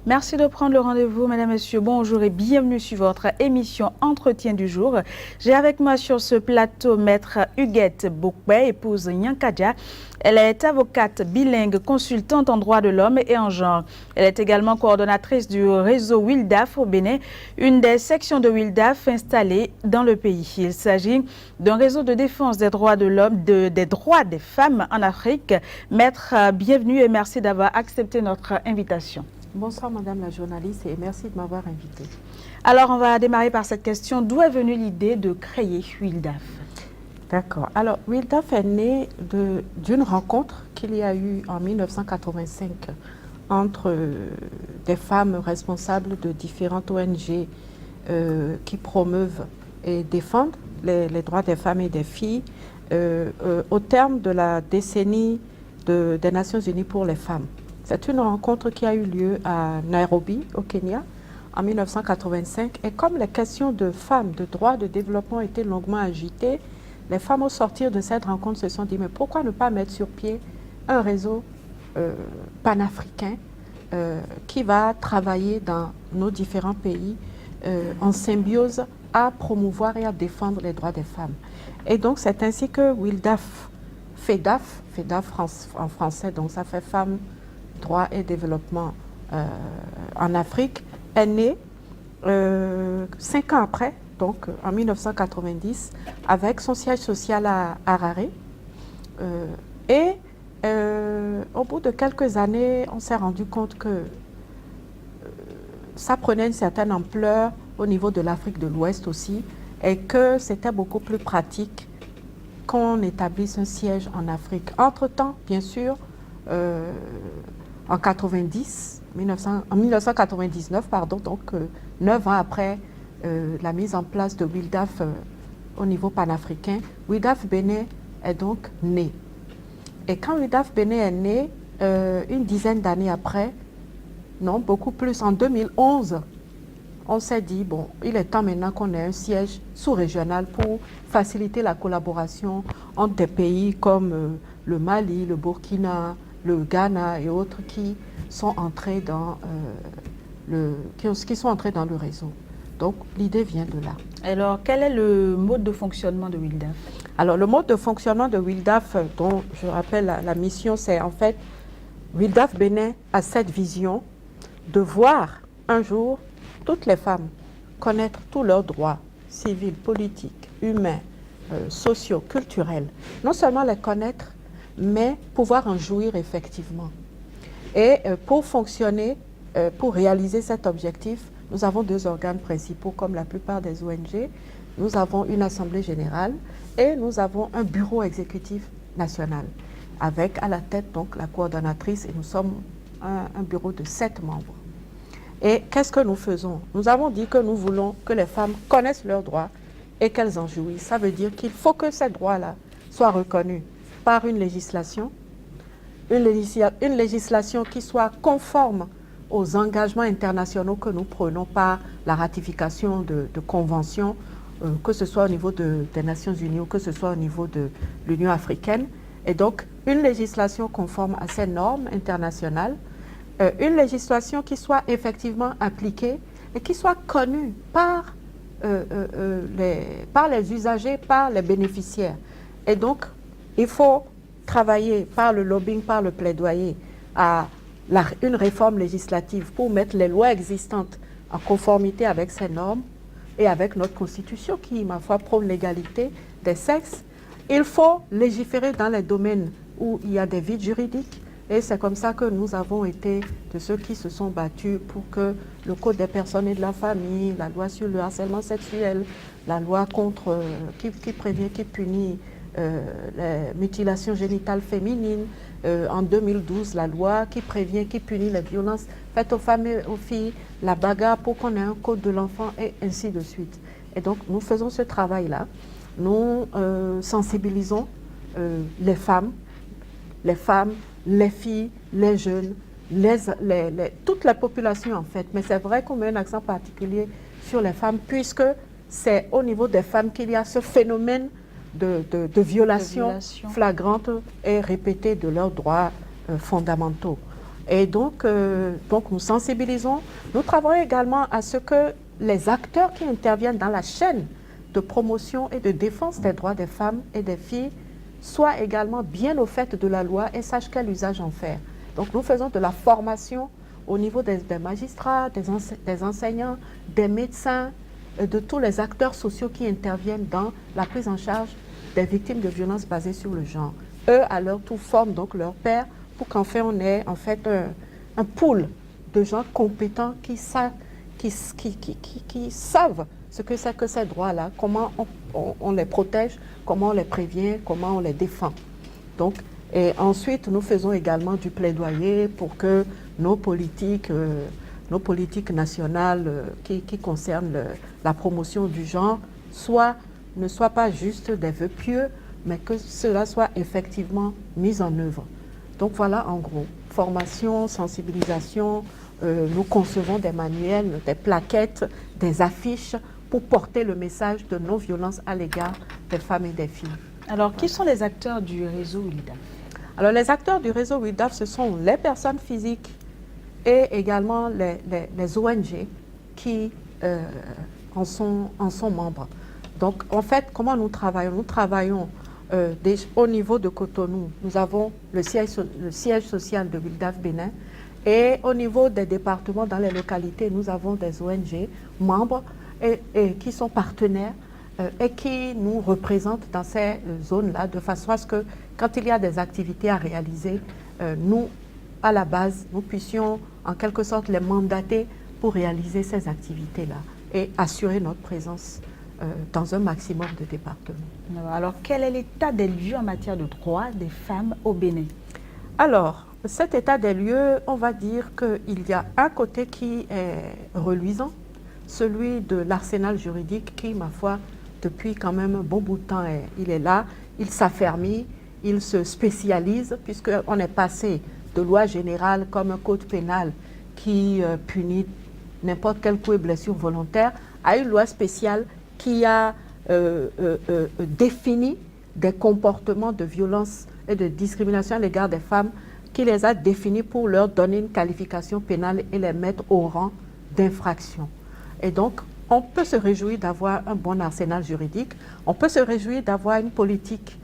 Merci de prendre le rendez-vous, mesdames, messieurs. Bonjour et bienvenue sur votre émission Entretien du jour. J'ai avec moi sur ce plateau maître Huguette Bokbe, épouse Nyankadia. Elle est avocate bilingue, consultante en droit de l'homme et en genre. Elle est également coordonnatrice du réseau WILDAF au Bénin, une des sections de WILDAF installées dans le pays. Il s'agit d'un réseau de défense des droits de l'homme, des droits des femmes en Afrique. Maître, bienvenue et merci d'avoir accepté notre invitation. Bonsoir Madame la journaliste et merci de m'avoir invitée. Alors on va démarrer par cette question. D'où est venue l'idée de créer WILDAF? D'accord. Alors WILDAF est né d'une rencontre qu'il y a eu en 1985 entre des femmes responsables de différentes ONG qui promeuvent et défendent les droits des femmes et des filles au terme de la décennie des Nations Unies pour les femmes. C'est une rencontre qui a eu lieu à Nairobi, au Kenya, en 1985. Et comme les questions de femmes, de droits, de développement étaient longuement agitées, les femmes au sortir de cette rencontre se sont dit, mais pourquoi ne pas mettre sur pied un réseau panafricain qui va travailler dans nos différents pays en symbiose à promouvoir et à défendre les droits des femmes. Et donc c'est ainsi que WILDAF, FEDAF en français, donc ça fait Femmes, Droit et Développement en Afrique, est né 5 ans après, donc en 1990, avec son siège social à Harare. Au bout de quelques années, on s'est rendu compte que ça prenait une certaine ampleur au niveau de l'Afrique de l'Ouest aussi, et que c'était beaucoup plus pratique qu'on établisse un siège en Afrique. Entre-temps, bien sûr, en 1999, donc 9 ans après la mise en place de WILDAF au niveau panafricain, WILDAF Bénin est donc né. Et quand WILDAF Bénin est né, une dizaine d'années après, non, beaucoup plus, en 2011, on s'est dit, bon, il est temps maintenant qu'on ait un siège sous-régional pour faciliter la collaboration entre des pays comme le Mali, le Burkina, le Ghana et autres qui sont entrés dans le réseau. Donc l'idée vient de là. Alors quel est le mode de fonctionnement de WILDAF? Alors le mode de fonctionnement de WILDAF, dont je rappelle la mission, c'est en fait WILDAF Bénin a cette vision de voir un jour toutes les femmes connaître tous leurs droits civils, politiques, humains, sociaux, culturels. Non seulement les connaître, mais pouvoir en jouir effectivement. Et pour fonctionner, pour réaliser cet objectif, nous avons 2 organes principaux comme la plupart des ONG. Nous avons une assemblée générale et nous avons un bureau exécutif national avec à la tête donc la coordonnatrice et nous sommes un bureau de 7 membres. Et qu'est-ce que nous faisons? Nous avons dit que nous voulons que les femmes connaissent leurs droits et qu'elles en jouissent. Ça veut dire qu'il faut que ces droits-là soient reconnus par une législation qui soit conforme aux engagements internationaux que nous prenons par la ratification de conventions, que ce soit au niveau des Nations Unies ou que ce soit au niveau de l'Union africaine. Et donc, une législation conforme à ces normes internationales, une législation qui soit effectivement appliquée et qui soit connue par les usagers, par les bénéficiaires. Et donc, il faut travailler par le lobbying, par le plaidoyer à une réforme législative pour mettre les lois existantes en conformité avec ces normes et avec notre constitution qui, ma foi, prône l'égalité des sexes. Il faut légiférer dans les domaines où il y a des vides juridiques et c'est comme ça que nous avons été de ceux qui se sont battus pour que le Code des personnes et de la famille, la loi sur le harcèlement sexuel, la loi contre qui prévient, qui punit les mutilations génitales féminines, en 2012, la loi qui prévient, qui punit les violences faites aux femmes et aux filles, la bagarre pour qu'on ait un code de l'enfant et ainsi de suite. Et donc, nous faisons ce travail-là. Nous sensibilisons les femmes, les filles, les jeunes, toute la population en fait. Mais c'est vrai qu'on met un accent particulier sur les femmes puisque c'est au niveau des femmes qu'il y a ce phénomène de violation flagrante et répétée de leurs droits fondamentaux. Et donc nous sensibilisons. Nous travaillons également à ce que les acteurs qui interviennent dans la chaîne de promotion et de défense des droits des femmes et des filles soient également bien au fait de la loi et sachent quel usage en faire. Donc nous faisons de la formation au niveau des magistrats, des enseignants, des médecins, de tous les acteurs sociaux qui interviennent dans la prise en charge des victimes de violences basées sur le genre. Eux, à leur tour, forment donc leurs pairs pour qu'enfin on ait en fait un pool de gens compétents qui savent ce que c'est que ces droits-là, comment on les protège, comment on les prévient, comment on les défend. Donc, et ensuite, nous faisons également du plaidoyer pour que nos politiques nationales qui concernent la promotion du genre ne soient pas juste des vœux pieux, mais que cela soit effectivement mis en œuvre. Donc voilà en gros, formation, sensibilisation, nous concevons des manuels, des plaquettes, des affiches pour porter le message de non-violence à l'égard des femmes et des filles. Alors, qui sont les acteurs du réseau WILDAF? Alors, les acteurs du réseau WILDAF, ce sont les personnes physiques et également les ONG qui en sont membres. Donc, en fait, comment nous travaillons? Nous travaillons au niveau de Cotonou. Nous avons le siège social de WILDAF Bénin. Et au niveau des départements, dans les localités, nous avons des ONG membres et qui sont partenaires et qui nous représentent dans ces zones-là, de façon à ce que, quand il y a des activités à réaliser, nous, à la base, nous puissions en quelque sorte les mandater pour réaliser ces activités-là et assurer notre présence dans un maximum de départements. Alors, quel est l'état des lieux en matière de droits des femmes au Bénin? Alors, cet état des lieux, on va dire qu'il y a un côté qui est reluisant, celui de l'arsenal juridique qui, ma foi, depuis quand même un bon bout de temps, il est là, il s'affermit, il se spécialise, puisqu'on est passé de loi générale comme un code pénal qui punit n'importe quel coup et blessure volontaire, à une loi spéciale qui a défini des comportements de violence et de discrimination à l'égard des femmes, qui les a définis pour leur donner une qualification pénale et les mettre au rang d'infraction. Et donc, on peut se réjouir d'avoir un bon arsenal juridique, on peut se réjouir d'avoir une politique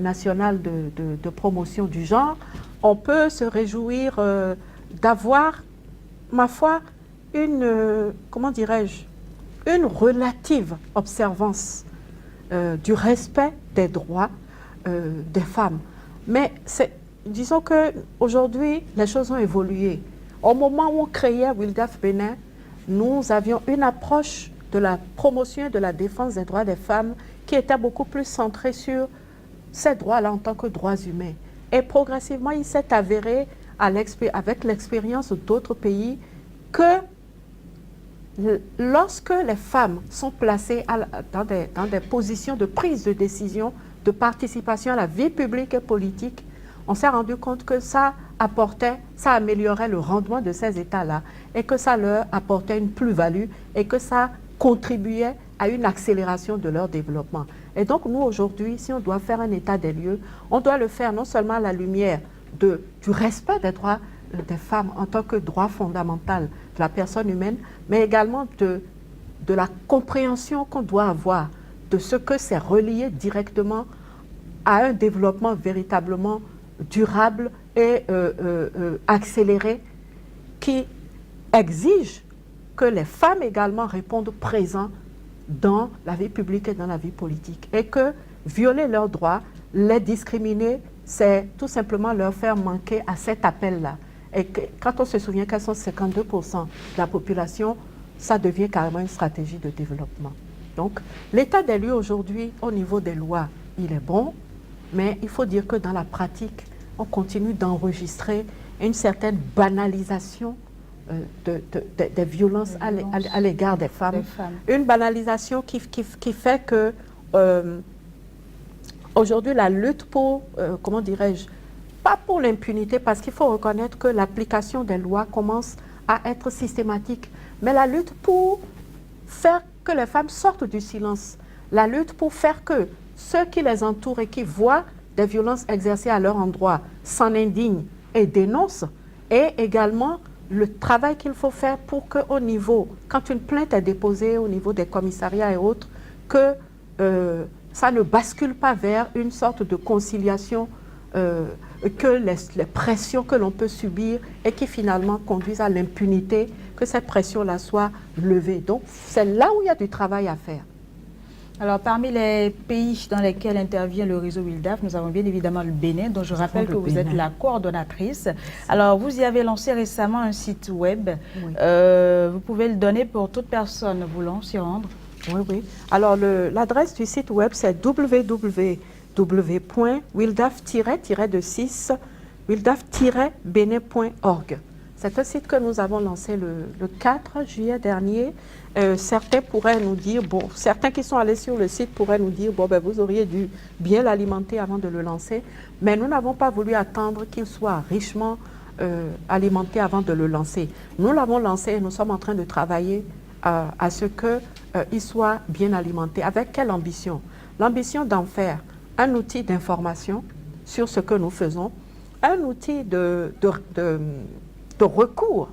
nationale de promotion du genre, on peut se réjouir d'avoir, ma foi, comment dirais-je, une relative observance du respect des droits des femmes. Mais disons qu'aujourd'hui, les choses ont évolué. Au moment où on créait WILDAF Bénin, nous avions une approche de la promotion et de la défense des droits des femmes qui était beaucoup plus centrée sur ces droits-là en tant que droits humains. Et progressivement, il s'est avéré, avec l'expérience d'autres pays, que lorsque les femmes sont placées dans des positions de prise de décision, de participation à la vie publique et politique, on s'est rendu compte que ça améliorait le rendement de ces États-là et que ça leur apportait une plus-value et que ça contribuait à une accélération de leur développement. Et donc nous aujourd'hui, si on doit faire un état des lieux, on doit le faire non seulement à la lumière du respect des droits des femmes en tant que droit fondamental de la personne humaine, mais également de la compréhension qu'on doit avoir de ce que c'est relié directement à un développement véritablement durable et accéléré qui exige que les femmes également répondent présents dans la vie publique et dans la vie politique. Et que violer leurs droits, les discriminer, c'est tout simplement leur faire manquer à cet appel-là. Et que, quand on se souvient qu'elles sont 52% de la population, ça devient carrément une stratégie de développement. Donc, l'état des lieux aujourd'hui, au niveau des lois, il est bon, mais il faut dire que dans la pratique, on continue d'enregistrer une certaine banalisation des violences à l'égard des femmes. Une banalisation qui fait que aujourd'hui la lutte pour, comment dirais-je, pas pour l'impunité, parce qu'il faut reconnaître que l'application des lois commence à être systématique, mais la lutte pour faire que les femmes sortent du silence, la lutte pour faire que ceux qui les entourent et qui voient des violences exercées à leur endroit s'en indignent et dénoncent, et également le travail qu'il faut faire pour qu'au niveau, quand une plainte est déposée au niveau des commissariats et autres, que ça ne bascule pas vers une sorte de conciliation, que les pressions que l'on peut subir et qui finalement conduisent à l'impunité, que cette pression-là soit levée. Donc, c'est là où il y a du travail à faire. Alors, parmi les pays dans lesquels intervient le réseau WILDAF, nous avons bien évidemment le Bénin, dont je rappelle que vous êtes la coordonnatrice. Alors, vous y avez lancé récemment un site web. Oui. Vous pouvez le donner pour toute personne voulant s'y rendre. Oui, oui. Alors, l'adresse du site web, c'est www.wildaf-benin.org. C'est un site que nous avons lancé le 4 juillet dernier. Certains pourraient nous dire, bon, certains qui sont allés sur le site pourraient nous dire, bon, ben, vous auriez dû bien l'alimenter avant de le lancer. Mais nous n'avons pas voulu attendre qu'il soit richement alimenté avant de le lancer. Nous l'avons lancé et nous sommes en train de travailler à ce qu'il soit bien alimenté. Avec quelle ambition? L'ambition d'en faire un outil d'information sur ce que nous faisons, un outil de recours,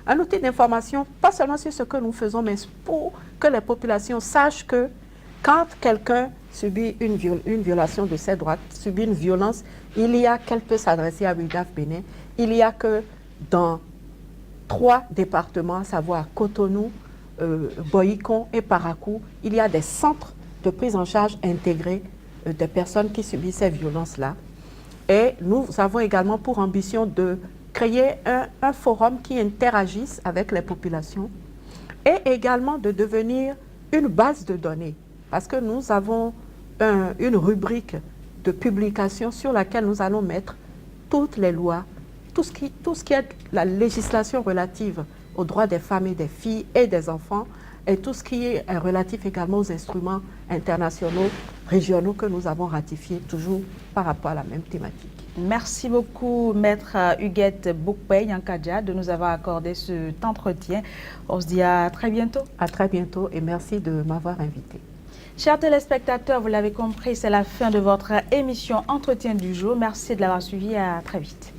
un outil d'information, pas seulement sur ce que nous faisons, mais pour que les populations sachent que quand quelqu'un subit une violation de ses droits, subit une violence, il y a qu'elle peut s'adresser à WILDAF Bénin. Il y a que dans 3 départements, à savoir Cotonou, Boyikon et Parakou, il y a des centres de prise en charge intégrés des personnes qui subissent ces violences-là. Et nous avons également pour ambition de créer un forum qui interagisse avec les populations et également de devenir une base de données. Parce que nous avons une rubrique de publication sur laquelle nous allons mettre toutes les lois, tout ce qui est la législation relative aux droits des femmes et des filles et des enfants, et tout ce qui est relatif également aux instruments internationaux, régionaux que nous avons ratifiés, toujours par rapport à la même thématique. Merci beaucoup, Maître Huguette Bokpey-Yankadja, de nous avoir accordé cet entretien. On se dit à très bientôt. À très bientôt et merci de m'avoir invité. Chers téléspectateurs, vous l'avez compris, c'est la fin de votre émission Entretien du jour. Merci de l'avoir suivi. À très vite.